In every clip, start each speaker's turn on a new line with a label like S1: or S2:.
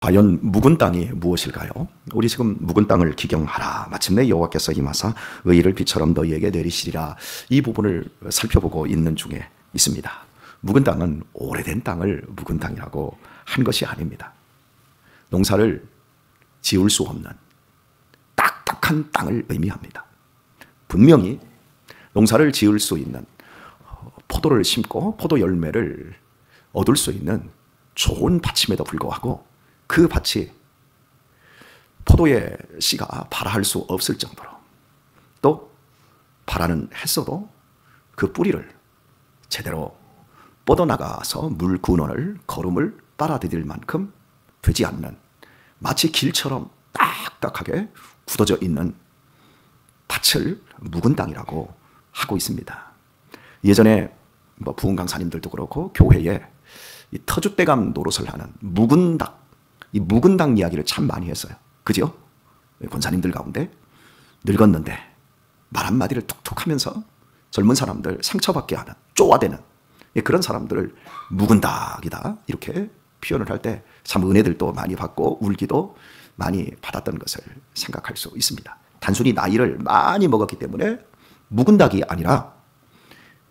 S1: 과연 묵은 땅이 무엇일까요? 우리 지금 묵은 땅을 기경하라. 마침내 여호와께서 임하사 의를 비처럼 너희에게 내리시리라. 이 부분을 살펴보고 있는 중에 있습니다. 묵은 땅은 오래된 땅을 묵은 땅이라고 한 것이 아닙니다. 농사를 지을 수 없는 딱딱한 땅을 의미합니다. 분명히 농사를 지을 수 있는, 포도를 심고 포도 열매를 얻을 수 있는 좋은 밭임에도 불구하고 그 밭이 포도의 씨가 발아할 수 없을 정도로, 또 발아는 했어도 그 뿌리를 제대로 뻗어나가서 물 근원을, 거름을 빨아들일 만큼 되지 않는, 마치 길처럼 딱딱하게 굳어져 있는 밭을 묵은 땅이라고 하고 있습니다. 예전에 부흥 강사님들도 그렇고 교회에 이 터줏대감 노릇을 하는 묵은 닭, 이 묵은 닭 이야기를 참 많이 했어요. 그죠? 권사님들 가운데 늙었는데 말 한마디를 툭툭 하면서 젊은 사람들 상처받게 하는, 쪼아대는 그런 사람들을 묵은 닭이다 이렇게 표현을 할 때 참 은혜들도 많이 받고 울기도 많이 받았던 것을 생각할 수 있습니다. 단순히 나이를 많이 먹었기 때문에 묵은 닭이 아니라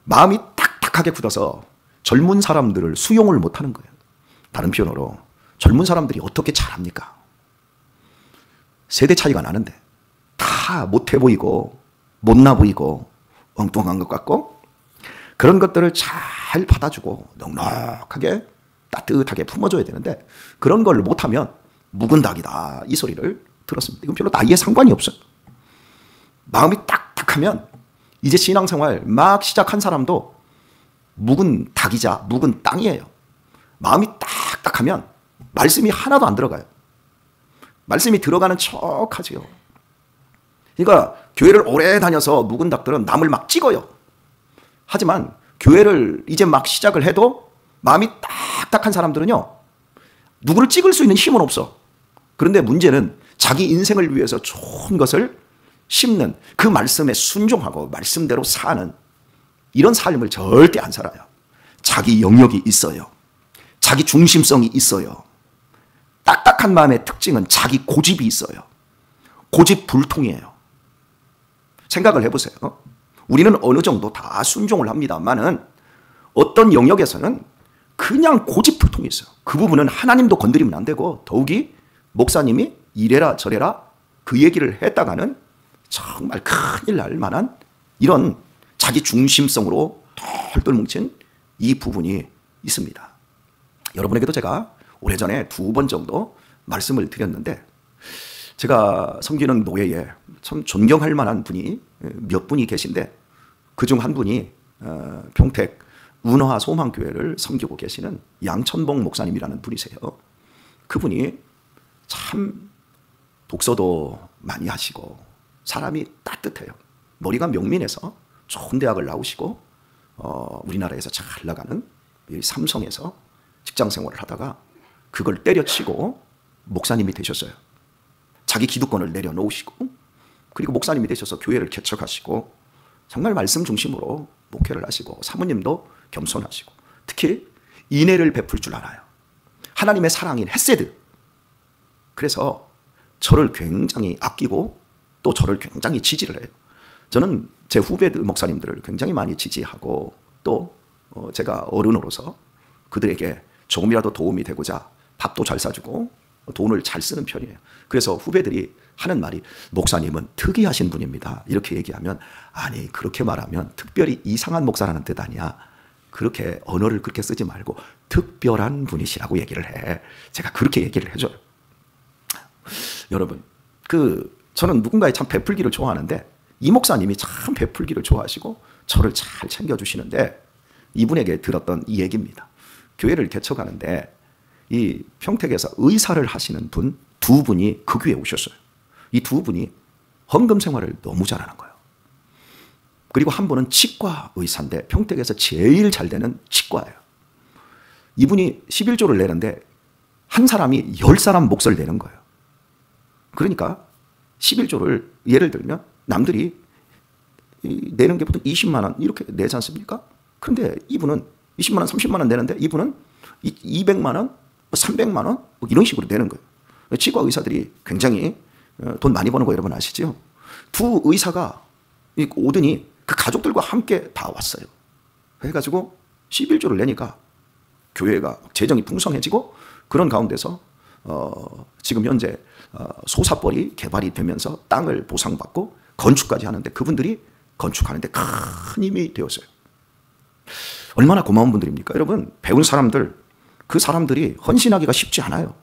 S1: 마음이 딱딱하게 굳어서 젊은 사람들을 수용을 못하는 거예요. 다른 표현으로 젊은 사람들이 어떻게 잘합니까? 세대 차이가 나는데 다 못해 보이고 못나 보이고 엉뚱한 것 같고, 그런 것들을 잘 받아주고 넉넉하게 따뜻하게 품어줘야 되는데 그런 걸 못하면 묵은 닭이다 이 소리를 들었습니다. 이건 별로 나이에 상관이 없어요. 마음이 딱딱하면 이제 신앙생활 막 시작한 사람도 묵은 닭이자 묵은 땅이에요. 마음이 딱딱하면 말씀이 하나도 안 들어가요. 말씀이 들어가는 척하지요. 그러니까 교회를 오래 다녀서 묵은 닭들은 남을 막 찍어요. 하지만 교회를 이제 막 시작을 해도 마음이 딱딱한 사람들은요, 누구를 찍을 수 있는 힘은 없어. 그런데 문제는 자기 인생을 위해서 좋은 것을 심는, 그 말씀에 순종하고 말씀대로 사는 이런 삶을 절대 안 살아요. 자기 영역이 있어요. 자기 중심성이 있어요. 딱딱한 마음의 특징은 자기 고집이 있어요. 고집불통이에요. 생각을 해보세요. 우리는 어느 정도 다 순종을 합니다만은 어떤 영역에서는 그냥 고집불통이 있어요. 그 부분은 하나님도 건드리면 안 되고, 더욱이 목사님이 이래라 저래라 그 얘기를 했다가는 정말 큰일 날 만한 이런 자기 중심성으로 털털 뭉친 이 부분이 있습니다. 여러분에게도 제가 오래전에 2번 정도 말씀을 드렸는데, 제가 섬기는 노예에 참 존경할 만한 분이 몇 분이 계신데 그중 한 분이 평택 운화 소망교회를 섬기고 계시는 양천봉 목사님이라는 분이세요. 그분이 참 독서도 많이 하시고 사람이 따뜻해요. 머리가 명민해서 좋은 대학을 나오시고 우리나라에서 잘 나가는 삼성에서 직장 생활을 하다가 그걸 때려치고 목사님이 되셨어요. 자기 기득권을 내려놓으시고, 그리고 목사님이 되셔서 교회를 개척하시고 정말 말씀 중심으로 목회를 하시고, 사모님도 겸손하시고, 특히 인애를 베풀 줄 알아요. 하나님의 사랑인 헤세드. 그래서 저를 굉장히 아끼고 또 저를 굉장히 지지를 해요. 저는 제 후배들 목사님들을 굉장히 많이 지지하고, 또 제가 어른으로서 그들에게 조금이라도 도움이 되고자 밥도 잘 사주고 돈을 잘 쓰는 편이에요. 그래서 후배들이 하는 말이 목사님은 특이하신 분입니다 이렇게 얘기하면, 아니 그렇게 말하면 특별히 이상한 목사라는 뜻 아니야. 그렇게 언어를 그렇게 쓰지 말고 특별한 분이시라고 얘기를 해. 제가 그렇게 얘기를 해줘요. 여러분, 저는 누군가의 참 베풀기를 좋아하는데 이 목사님이 참 베풀기를 좋아하시고 저를 잘 챙겨주시는데, 이분에게 들었던 이 얘기입니다. 교회를 개척하는데 이 평택에서 의사를 하시는 분 2분이 그 교회에 오셨어요. 이 2분이 헌금 생활을 너무 잘하는 거예요. 그리고 한 분은 치과 의사인데 평택에서 제일 잘 되는 치과예요. 이분이 11조를 내는데 한 사람이 10사람 몫을 내는 거예요. 그러니까 11조를 예를 들면 남들이 내는 게 보통 20만 원 이렇게 내지 않습니까? 그런데 이분은 20만 원, 30만 원 내는데 이분은 200만 원, 300만 원? 뭐 이런 식으로 되는 거예요. 치과 의사들이 굉장히 돈 많이 버는 거 여러분 아시죠? 두 의사가 오더니 그 가족들과 함께 다 왔어요. 해가지고 11조를 내니까 교회가 재정이 풍성해지고 그런 가운데서 지금 현재 소사벌이 개발이 되면서 땅을 보상받고 건축까지 하는데 그분들이 건축하는데 큰 힘이 되었어요. 얼마나 고마운 분들입니까? 여러분, 배운 사람들, 그 사람들이 헌신하기가 쉽지 않아요.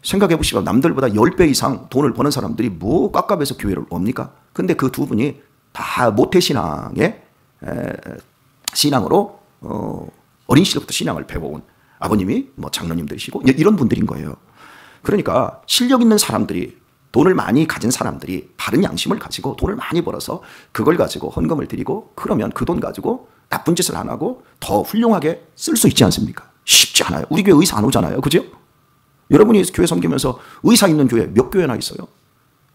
S1: 생각해 보시면 남들보다 10배 이상 돈을 버는 사람들이 뭐 깝깝해서 교회를 옵니까? 근데 그 두 분이 다 모태신앙의 신앙으로 어린 시절부터 신앙을 배워온 아버님이 뭐 장로님들이시고 이런 분들인 거예요. 그러니까 실력 있는 사람들이, 돈을 많이 가진 사람들이 바른 양심을 가지고 돈을 많이 벌어서 그걸 가지고 헌금을 드리고 그러면 그 돈 가지고 나쁜 짓을 안 하고 더 훌륭하게 쓸 수 있지 않습니까? 쉽지 않아요. 우리 교회 의사 안 오잖아요. 그죠? 여러분이 교회 섬기면서 의사 있는 교회 몇 교회나 있어요?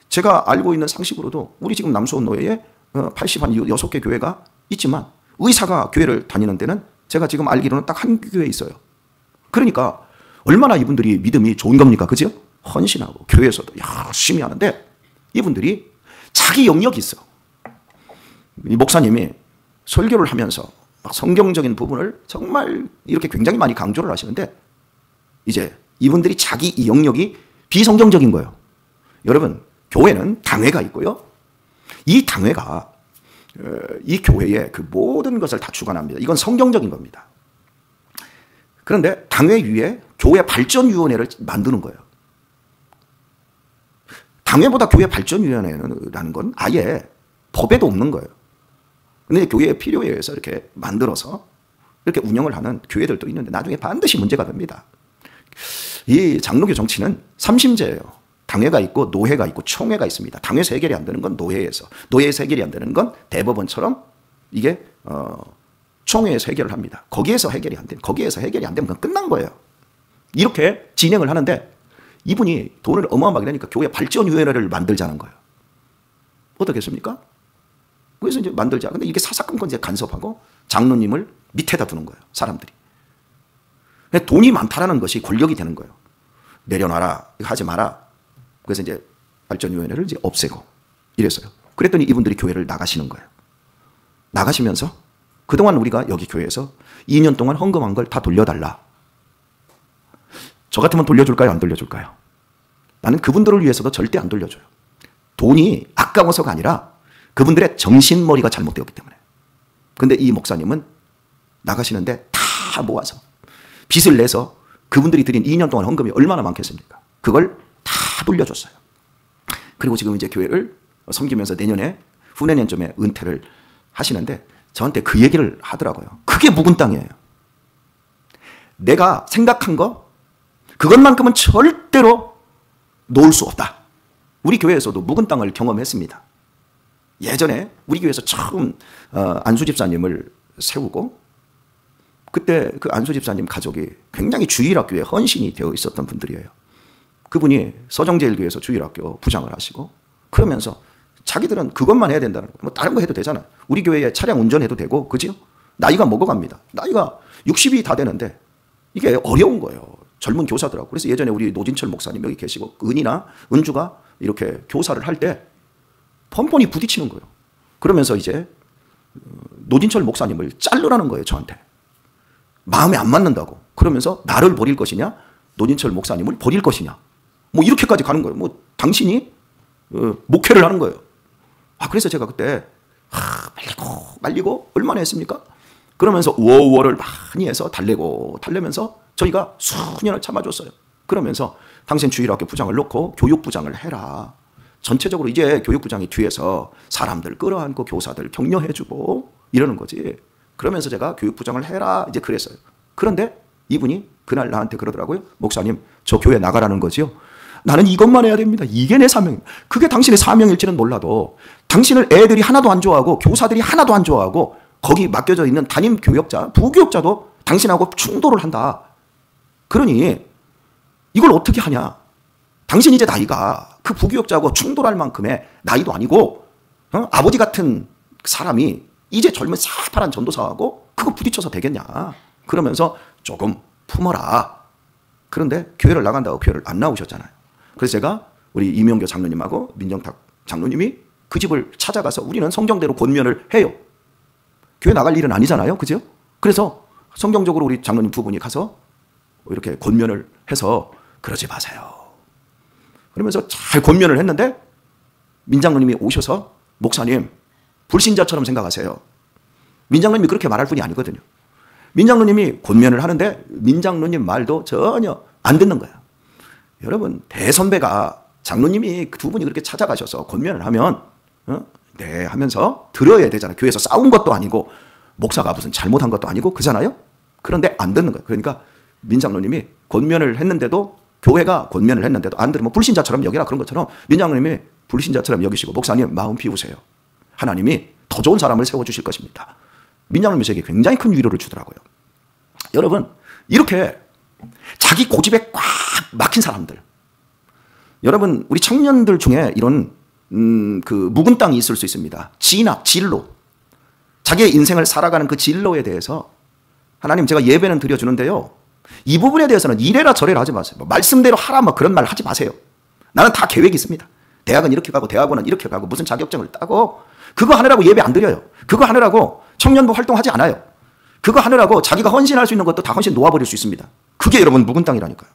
S1: 제가 알고 있는 상식으로도 우리 지금 남수원 노회에 86개 교회가 있지만 의사가 교회를 다니는 데는 제가 지금 알기로는 딱 한 교회에 있어요. 그러니까 얼마나 이분들이 믿음이 좋은 겁니까? 그죠? 헌신하고 교회에서도 열심히 하는데 이분들이 자기 영역이 있어. 이 목사님이 설교를 하면서 성경적인 부분을 정말 이렇게 굉장히 많이 강조를 하시는데 이제 이분들이 자기 이 영역이 비성경적인 거예요. 여러분, 교회는 당회가 있고요. 이 당회가 이 교회의 그 모든 것을 다 주관합니다. 이건 성경적인 겁니다. 그런데 당회 위에 교회 발전위원회를 만드는 거예요. 당회보다 교회 발전위원회라는 건 아예 법에도 없는 거예요. 근데 교회의 필요에 의해서 이렇게 만들어서 이렇게 운영을 하는 교회들도 있는데 나중에 반드시 문제가 됩니다. 이 장로교 정치는 삼심제예요. 당회가 있고 노회가 있고 총회가 있습니다. 당회에서 해결이 안 되는 건 노회에서, 노회에서 해결이 안 되는 건 대법원처럼 이게 총회에서 해결을 합니다. 거기에서 해결이 안 되면, 거기에서 해결이 안 되면 그건 끝난 거예요. 이렇게 진행을 하는데 이분이 돈을 어마어마하게 내니까 교회 발전위원회를 만들자는 거예요. 어떻겠습니까? 그래서 이제 만들자. 근데 이게 사사건건 이제 간섭하고 장로님을 밑에다 두는 거예요. 사람들이. 돈이 많다라는 것이 권력이 되는 거예요. 내려놔라. 이거 하지 마라. 그래서 이제 발전위원회를 이제 없애고 이랬어요. 그랬더니 이분들이 교회를 나가시는 거예요. 나가시면서 그동안 우리가 여기 교회에서 2년 동안 헌금한 걸 다 돌려달라. 저 같으면 돌려줄까요? 안 돌려줄까요? 나는 그분들을 위해서도 절대 안 돌려줘요. 돈이 아까워서가 아니라 그분들의 정신머리가 잘못되었기 때문에. 근데 이 목사님은 나가시는데 다 모아서 빚을 내서 그분들이 드린 2년 동안 헌금이 얼마나 많겠습니까? 그걸 다 돌려줬어요. 그리고 지금 이제 교회를 섬기면서 내년에 후내년쯤에 은퇴를 하시는데 저한테 그 얘기를 하더라고요. 그게 묵은 땅이에요. 내가 생각한 거 그것만큼은 절대로 놓을 수 없다. 우리 교회에서도 묵은 땅을 경험했습니다. 예전에 우리 교회에서 처음 안수 집사님을 세우고 그때 그 안수 집사님 가족이 굉장히 주일학교에 헌신이 되어 있었던 분들이에요. 그분이 서정제일교회에서 주일학교 부장을 하시고 그러면서 자기들은 그것만 해야 된다는 거예요. 뭐 다른 거 해도 되잖아요. 우리 교회에 차량 운전해도 되고, 그죠? 나이가 먹어갑니다. 나이가 60이 다 되는데 이게 어려운 거예요. 젊은 교사들하고. 그래서 예전에 우리 노진철 목사님 여기 계시고 은이나 은주가 이렇게 교사를 할 때 뻔뻔히 부딪히는 거예요. 그러면서 이제 노진철 목사님을 자르라는 거예요, 저한테. 마음에 안 맞는다고. 그러면서 나를 버릴 것이냐, 노진철 목사님을 버릴 것이냐. 뭐 이렇게까지 가는 거예요. 뭐 당신이 목회를 하는 거예요. 그래서 제가 그때 말리고 얼마나 했습니까? 그러면서 우월을 많이 해서 달래면서 저희가 수년을 참아줬어요. 그러면서 당신 주일학교 부장을 놓고 교육부장을 해라. 전체적으로 이제 교육부장이 뒤에서 사람들 끌어안고 교사들 격려해주고 이러는 거지. 그러면서 제가 교육부장을 해라 이제 그랬어요. 그런데 이분이 그날 나한테 그러더라고요. 목사님, 저 교회 나가라는 거지요. 나는 이것만 해야 됩니다. 이게 내 사명입니다. 그게 당신의 사명일지는 몰라도 당신을 애들이 하나도 안 좋아하고 교사들이 하나도 안 좋아하고 거기 맡겨져 있는 담임 교역자, 부교역자도 당신하고 충돌을 한다. 그러니 이걸 어떻게 하냐. 당신 이제 나이가 그 부교역자하고 충돌할 만큼의 나이도 아니고 아버지 같은 사람이 이제 젊은 새파란 전도사하고 그거 부딪혀서 되겠냐. 그러면서 조금 품어라. 그런데 교회를 나간다고 교회를 안 나오셨잖아요. 그래서 제가 우리 이명교 장로님하고 민정탁 장로님이 그 집을 찾아가서 우리는 성경대로 권면을 해요. 교회 나갈 일은 아니잖아요. 그죠? 그래서 성경적으로 우리 장로님 두 분이 가서 이렇게 권면을 해서 그러지 마세요. 그러면서 잘 권면을 했는데 민장로님이 오셔서 목사님 불신자처럼 생각하세요. 민장로님이 그렇게 말할 분이 아니거든요. 민장로님이 권면을 하는데 민장로님 말도 전혀 안 듣는 거예요. 여러분 대선배가 장로님이 두 분이 그렇게 찾아가셔서 권면을 하면 네 하면서 들어야 되잖아요. 교회에서 싸운 것도 아니고 목사가 무슨 잘못한 것도 아니고 그잖아요. 그런데 안 듣는 거예요. 그러니까 민장로님이 권면을 했는데도 교회가 권면을 했는데도 안 들으면 불신자처럼 여기라 그런 것처럼 민장로님이 불신자처럼 여기시고 목사님 마음 비우세요. 하나님이 더 좋은 사람을 세워주실 것입니다. 민장로님이 저에게 굉장히 큰 위로를 주더라고요. 여러분 이렇게 자기 고집에 꽉 막힌 사람들, 여러분 우리 청년들 중에 이런 그 묵은 땅이 있을 수 있습니다. 진학, 진로, 자기의 인생을 살아가는 그 진로에 대해서 하나님 제가 예배는 드려주는데요. 이 부분에 대해서는 이래라 저래라 하지 마세요. 말씀대로 하라 뭐 그런 말 하지 마세요. 나는 다 계획이 있습니다. 대학은 이렇게 가고 대학원은 이렇게 가고 무슨 자격증을 따고 그거 하느라고 예배 안 드려요. 그거 하느라고 청년부 활동하지 않아요. 그거 하느라고 자기가 헌신할 수 있는 것도 다 헌신 놓아버릴 수 있습니다. 그게 여러분 묵은 땅이라니까요.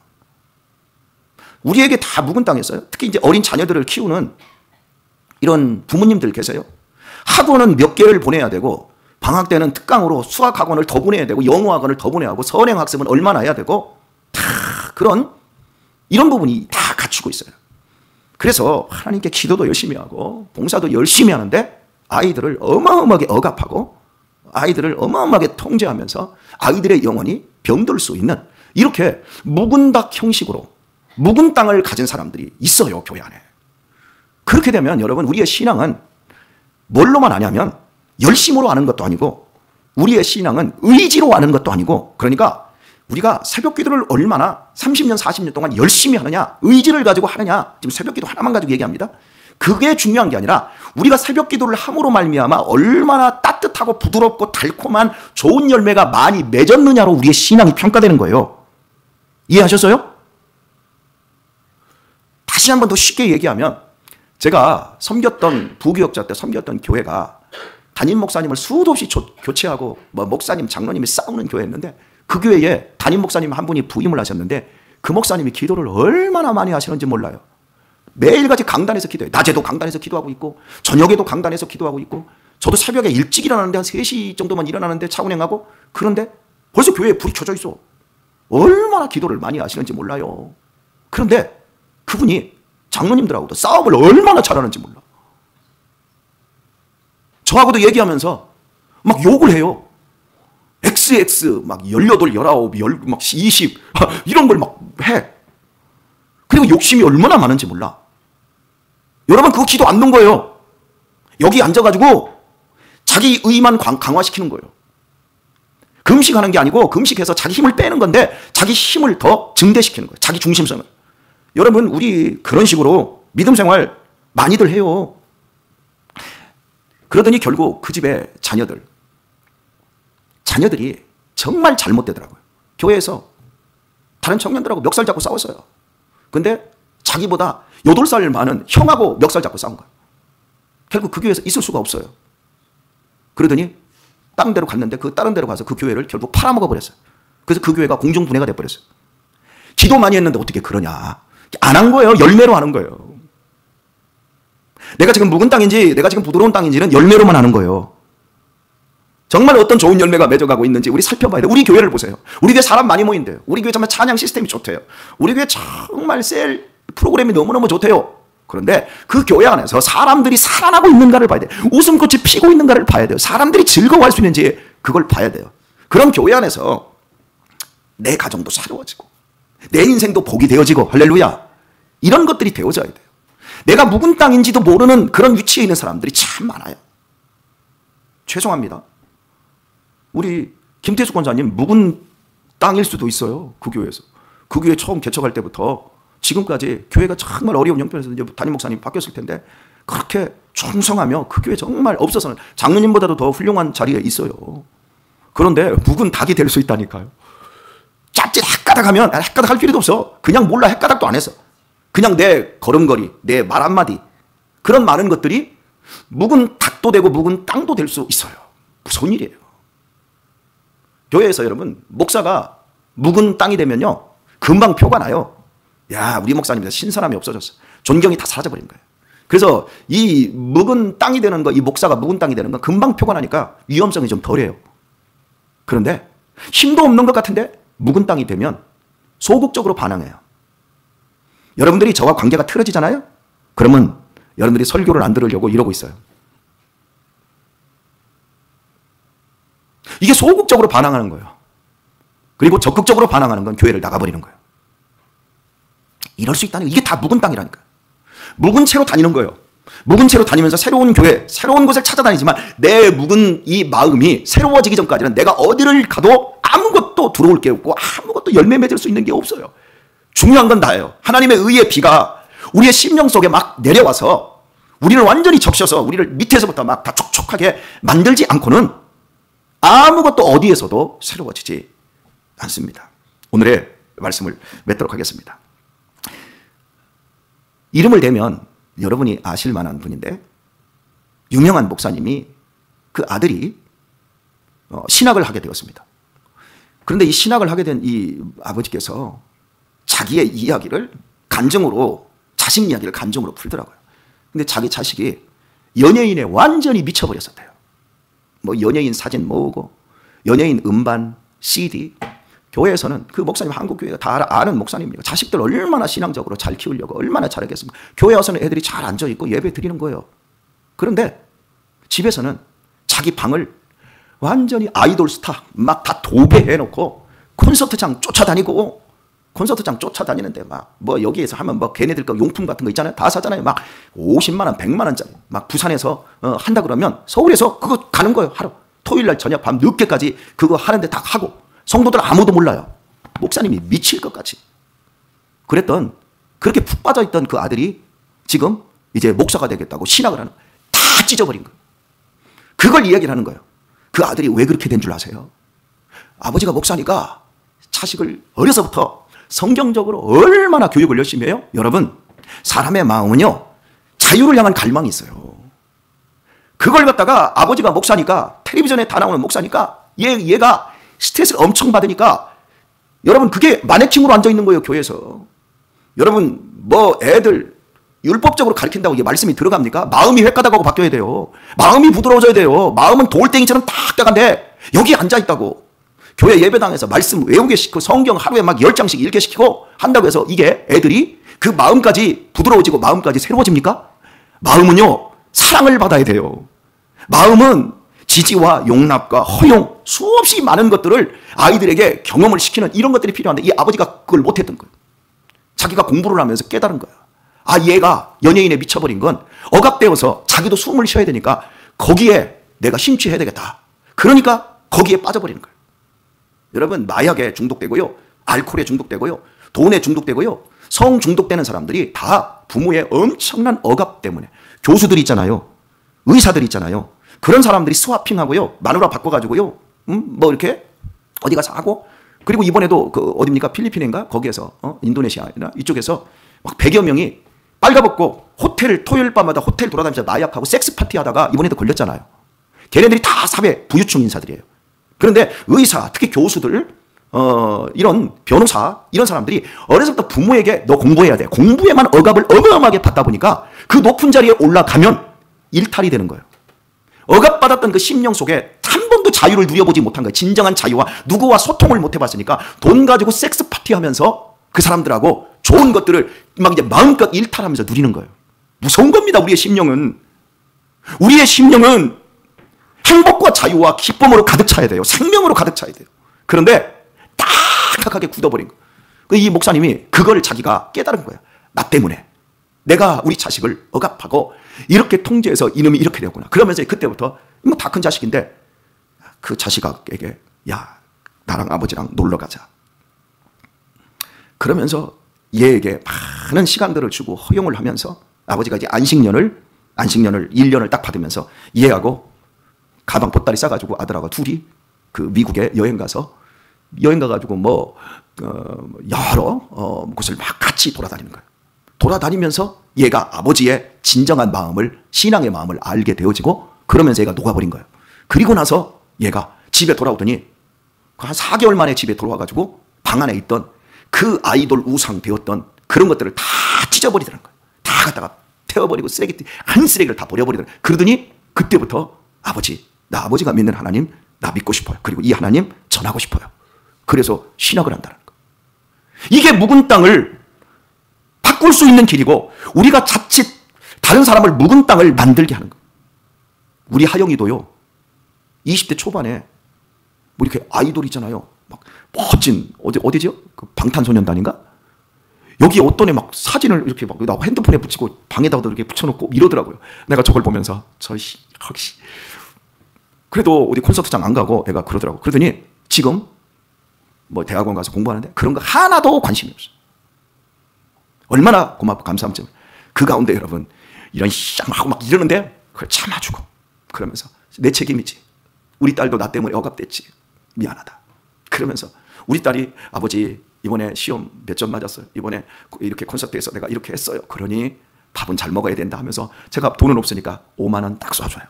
S1: 우리에게 다 묵은 땅이었어요. 특히 이제 어린 자녀들을 키우는 이런 부모님들 계세요. 학원은 몇 개를 보내야 되고 방학 때는 특강으로 수학학원을 더 보내야 되고 영어학원을 더 보내야 하고 선행학습은 얼마나 해야 되고 다 그런 이런 부분이 다 갖추고 있어요. 그래서 하나님께 기도도 열심히 하고 봉사도 열심히 하는데 아이들을 어마어마하게 억압하고 아이들을 어마어마하게 통제하면서 아이들의 영혼이 병들 수 있는 이렇게 묵은 닭 형식으로 묵은 땅을 가진 사람들이 있어요. 교회 안에. 그렇게 되면 여러분 우리의 신앙은 뭘로만 아냐면 열심으로 아는 것도 아니고 우리의 신앙은 의지로 아는 것도 아니고 그러니까 우리가 새벽 기도를 얼마나 30년 40년 동안 열심히 하느냐 의지를 가지고 하느냐 지금 새벽 기도 하나만 가지고 얘기합니다. 그게 중요한 게 아니라 우리가 새벽 기도를 함으로 말미암아 얼마나 따뜻하고 부드럽고 달콤한 좋은 열매가 많이 맺었느냐로 우리의 신앙이 평가되는 거예요. 이해하셨어요? 다시 한 번 더 쉽게 얘기하면 제가 섬겼던 부교역자 때 섬겼던 교회가 담임 목사님을 수도 없이 교체하고 뭐 목사님 장로님이 싸우는 교회였는데 그 교회에 담임 목사님 한 분이 부임을 하셨는데 그 목사님이 기도를 얼마나 많이 하시는지 몰라요. 매일같이 강단에서 기도해요. 낮에도 강단에서 기도하고 있고 저녁에도 강단에서 기도하고 있고 저도 새벽에 일찍 일어나는데 한 3시 정도만 일어나는데 차 운행하고 그런데 벌써 교회에 불이 켜져 있어. 얼마나 기도를 많이 하시는지 몰라요. 그런데 그분이 장로님들하고도 싸움을 얼마나 잘하는지 몰라. 저하고도 얘기하면서 막 욕을 해요. XX 막 18, 19, 막 20 이런 걸 막 해. 그리고 욕심이 얼마나 많은지 몰라. 여러분 그거 기도 안 넣은 거예요. 여기 앉아가지고 자기 의만 강화시키는 거예요. 금식하는 게 아니고 금식해서 자기 힘을 빼는 건데 자기 힘을 더 증대시키는 거예요. 자기 중심성을. 여러분 우리 그런 식으로 믿음 생활 많이들 해요. 그러더니 결국 그 집의 자녀들이 정말 잘못되더라고요. 교회에서 다른 청년들하고 멱살 잡고 싸웠어요. 근데 자기보다 8살 많은 형하고 멱살 잡고 싸운 거예요. 결국 그 교회에서 있을 수가 없어요. 그러더니 다른 데로 갔는데 그 다른 데로 가서 그 교회를 결국 팔아먹어 버렸어요. 그래서 그 교회가 공중분해가 돼버렸어요. 기도 많이 했는데 어떻게 그러냐. 안 한 거예요. 열매로 하는 거예요. 내가 지금 묵은 땅인지 내가 지금 부드러운 땅인지는 열매로만 하는 거예요. 정말 어떤 좋은 열매가 맺어가고 있는지 우리 살펴봐야 돼요. 우리 교회를 보세요. 우리 교회 사람 많이 모인대요. 우리 교회 정말 찬양 시스템이 좋대요. 우리 교회 정말 셀 프로그램이 너무너무 좋대요. 그런데 그 교회 안에서 사람들이 살아나고 있는가를 봐야 돼요. 웃음꽃이 피고 있는가를 봐야 돼요. 사람들이 즐거워할 수 있는지 그걸 봐야 돼요. 그런 교회 안에서 내 가정도 새로워지고 내 인생도 복이 되어지고 할렐루야. 이런 것들이 되어져야 돼요. 내가 묵은 땅인지도 모르는 그런 위치에 있는 사람들이 참 많아요. 죄송합니다. 우리 김태수 권사님 묵은 땅일 수도 있어요. 그 교회에서. 그 교회 처음 개척할 때부터 지금까지 교회가 정말 어려운 형편에서 이제 담임 목사님 바뀌었을 텐데 그렇게 충성하며 그 교회 정말 없어서는 장로님보다도 더 훌륭한 자리에 있어요. 그런데 묵은 닭이 될 수 있다니까요. 짭짤 헷가닥하면 헷가닥할 필요도 없어. 그냥 몰라. 헷가닥도 안 했어. 그냥 내 걸음걸이, 내 말 한마디, 그런 많은 것들이 묵은 닭도 되고 묵은 땅도 될 수 있어요. 무서운 일이에요. 교회에서 여러분, 목사가 묵은 땅이 되면요, 금방 표가 나요. 야, 우리 목사님 신선함이 없어졌어. 존경이 다 사라져버린 거예요. 그래서 이 묵은 땅이 되는 거, 이 목사가 묵은 땅이 되는 거 금방 표가 나니까 위험성이 좀 덜해요. 그런데 힘도 없는 것 같은데 묵은 땅이 되면 소극적으로 반항해요. 여러분들이 저와 관계가 틀어지잖아요? 그러면 여러분들이 설교를 안 들으려고 이러고 있어요. 이게 소극적으로 반항하는 거예요. 그리고 적극적으로 반항하는 건 교회를 나가버리는 거예요. 이럴 수 있다는 거. 이게 다 묵은 땅이라니까요. 묵은 채로 다니는 거예요. 묵은 채로 다니면서 새로운 교회, 새로운 곳을 찾아다니지만 내 묵은 이 마음이 새로워지기 전까지는 내가 어디를 가도 아무것도 들어올 게 없고 아무것도 열매 맺을 수 있는 게 없어요. 중요한 건 나예요. 하나님의 의의 비가 우리의 심령 속에 막 내려와서 우리를 완전히 적셔서 우리를 밑에서부터 막 다 촉촉하게 만들지 않고는 아무것도 어디에서도 새로워지지 않습니다. 오늘의 말씀을 맺도록 하겠습니다. 이름을 대면 여러분이 아실 만한 분인데, 유명한 목사님이 그 아들이 신학을 하게 되었습니다. 그런데 이 신학을 하게 된 이 아버지께서 자기의 이야기를 간증으로, 자식 이야기를 간증으로 풀더라고요. 근데 자기 자식이 연예인에 완전히 미쳐버렸었대요. 뭐 연예인 사진 모으고, 연예인 음반, CD. 교회에서는 그 목사님, 한국 교회가 다 아는 목사님이에요. 자식들 얼마나 신앙적으로 잘 키우려고 얼마나 잘하겠습니까? 교회 와서는 애들이 잘 앉아있고 예배 드리는 거예요. 그런데 집에서는 자기 방을 완전히 아이돌 스타 막 다 도배해놓고 콘서트장 쫓아다니는데 막 뭐 여기에서 하면 뭐 걔네들 거 용품 같은 거 있잖아요. 다 사잖아요. 막 50만 원, 100만 원짜리 막 부산에서 한다 그러면 서울에서 그거 가는 거예요. 하루. 토요일 날 저녁 밤 늦게까지 그거 하는데 다 하고, 성도들 아무도 몰라요. 목사님이 미칠 것 같이. 그렇게 푹 빠져있던 그 아들이 지금 이제 목사가 되겠다고 신학을 하는 거예요. 다 찢어버린 거예요. 그걸 이야기를 하는 거예요. 그 아들이 왜 그렇게 된 줄 아세요? 아버지가 목사니까 자식을 어려서부터 성경적으로 얼마나 교육을 열심히 해요? 여러분, 사람의 마음은요, 자유를 향한 갈망이 있어요. 그걸 갖다가 아버지가 목사니까, 텔레비전에 다 나오는 목사니까 얘가 스트레스를 엄청 받으니까, 여러분 그게 마네킹으로 앉아있는 거예요. 교회에서. 여러분 뭐 애들 율법적으로 가르친다고 이게 말씀이 들어갑니까? 마음이 획가닥하고 바뀌어야 돼요. 마음이 부드러워져야 돼요. 마음은 돌덩이처럼 딱딱한데 여기 앉아있다고. 교회 예배당에서 말씀 외우게 시키고 성경 하루에 막 10장씩 읽게 시키고 한다고 해서 이게 애들이 그 마음까지 부드러워지고 마음까지 새로워집니까? 마음은요, 사랑을 받아야 돼요. 마음은 지지와 용납과 허용, 수없이 많은 것들을 아이들에게 경험을 시키는 이런 것들이 필요한데 이 아버지가 그걸 못했던 거예요. 자기가 공부를 하면서 깨달은 거야. 아, 얘가 연예인에 미쳐버린 건 억압되어서 자기도 숨을 쉬어야 되니까 거기에 내가 심취해야 되겠다. 그러니까 거기에 빠져버리는 거예요. 여러분, 마약에 중독되고요, 알코올에 중독되고요, 돈에 중독되고요, 성 중독되는 사람들이 다 부모의 엄청난 억압 때문에, 교수들 있잖아요, 의사들 있잖아요, 그런 사람들이 스와핑하고요, 마누라 바꿔가지고요, 뭐 이렇게 어디 가서 하고, 그리고 이번에도 그 어딥니까? 필리핀인가? 거기에서 인도네시아나 이쪽에서 막 100여 명이 빨가벗고 호텔, 토요일 밤마다 호텔 돌아다니면서 마약하고 섹스 파티 하다가 이번에도 걸렸잖아요. 걔네들이 다 사회 부유층 인사들이에요. 그런데 의사, 특히 교수들, 이런 변호사, 이런 사람들이 어려서부터 부모에게 너 공부해야 돼, 공부에만 억압을 어마어마하게 받다 보니까 그 높은 자리에 올라가면 일탈이 되는 거예요. 억압받았던 그 심령 속에 한 번도 자유를 누려보지 못한 거예요. 진정한 자유와 누구와 소통을 못 해봤으니까 돈 가지고 섹스 파티하면서 그 사람들하고 좋은 것들을 막 이제 마음껏 일탈하면서 누리는 거예요. 무서운 겁니다. 우리의 심령은 행복과 자유와 기쁨으로 가득 차야 돼요. 생명으로 가득 차야 돼요. 그런데 딱딱하게 굳어버린 거예요. 이 목사님이 그걸 자기가 깨달은 거예요. 나 때문에 내가 우리 자식을 억압하고 이렇게 통제해서 이놈이 이렇게 되었구나. 그러면서 그때부터 뭐 다 큰 자식인데 그 자식에게 야, 나랑 아버지랑 놀러 가자. 그러면서 얘에게 많은 시간들을 주고 허용을 하면서 아버지가 이제 안식년을 1년을 딱 받으면서 얘하고 가방 보따리 싸가지고 아들하고 둘이 그 미국에 여행 가서 여행 가가지고 뭐 여러 곳을 막 같이 돌아다니는 거예요. 돌아다니면서 얘가 아버지의 진정한 마음을, 신앙의 마음을 알게 되어지고, 그러면서 얘가 녹아버린 거예요. 그리고 나서 얘가 집에 돌아오더니 한 4개월 만에 집에 돌아와가지고 방 안에 있던 그 아이돌 우상 되었던 그런 것들을 다 찢어버리더라는 거예요. 다 갖다가 태워버리고 한 쓰레기를 다 버려버리더라고요. 그러더니 그때부터 나 아버지가 믿는 하나님 나 믿고 싶어요. 그리고 이 하나님 전하고 싶어요. 그래서 신학을 한다는 거예요. 이게 묵은 땅을 바꿀 수 있는 길이고, 우리가 자칫 다른 사람을 묵은 땅을 만들게 하는 거예요. 우리 하영이도요, 20대 초반에 뭐 이렇게 아이돌 있잖아요. 막 멋진, 어디죠? 그 방탄소년단인가? 여기 어떤 애 막 사진을 이렇게 막 나 핸드폰에 붙이고 방에다가 이렇게 붙여놓고 이러더라고요. 내가 저걸 보면서 혹시 그래도 어디 콘서트장 안 가고 애가 그러더라고. 그러더니 지금 뭐 대학원 가서 공부하는데 그런 거 하나도 관심이 없어. 얼마나 고맙고 감사함. 그 가운데 여러분 이런 쌍하고 막 이러는데 그걸 참아주고, 그러면서 내 책임이지. 우리 딸도 나 때문에 억압됐지. 미안하다. 그러면서 우리 딸이 아버지 이번에 시험 몇 점 맞았어요. 이번에 이렇게 콘서트에서 내가 이렇게 했어요. 그러니 밥은 잘 먹어야 된다 하면서 제가 돈은 없으니까 5만 원 딱 쏴줘요.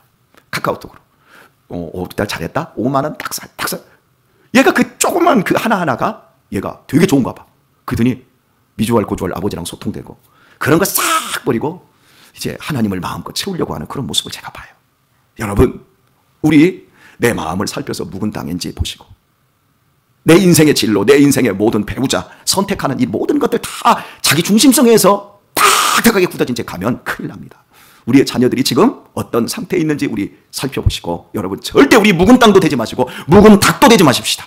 S1: 카카오톡으로. 우리 딸 잘했다? 5만 원 딱 쏴. 얘가 그 조그만 그 하나하나가 얘가 되게 좋은가 봐. 그러더니 미주알 고주알 아버지랑 소통되고, 그런 거 싹 버리고 이제 하나님을 마음껏 채우려고 하는 그런 모습을 제가 봐요. 여러분, 우리 내 마음을 살펴서 묵은 땅인지 보시고, 내 인생의 진로, 내 인생의 모든 배우자, 선택하는 이 모든 것들 다 자기 중심성에서 딱딱하게 굳어진 채 가면 큰일 납니다. 우리의 자녀들이 지금 어떤 상태에 있는지 우리 살펴보시고, 여러분 절대 우리 묵은 땅도 되지 마시고 묵은 닭도 되지 마십시다.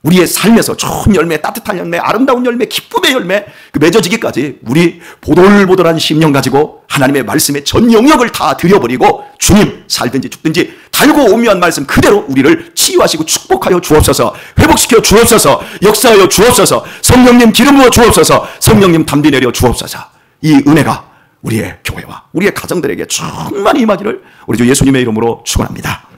S1: 우리의 삶에서 좋은 열매, 따뜻한 열매, 아름다운 열매, 기쁨의 열매 맺어지기까지 우리 보들보들한 심령 가지고 하나님의 말씀에 전 영역을 다 들여버리고, 주님 살든지 죽든지 달고 오묘한 말씀 그대로 우리를 치유하시고 축복하여 주옵소서, 회복시켜 주옵소서, 역사하여 주옵소서, 성령님 기름 부어 주옵소서, 성령님 담비 내려 주옵소서. 이 은혜가 우리의 교회와 우리의 가정들에게 충만히 임하기를 우리 주 예수님의 이름으로 축원합니다.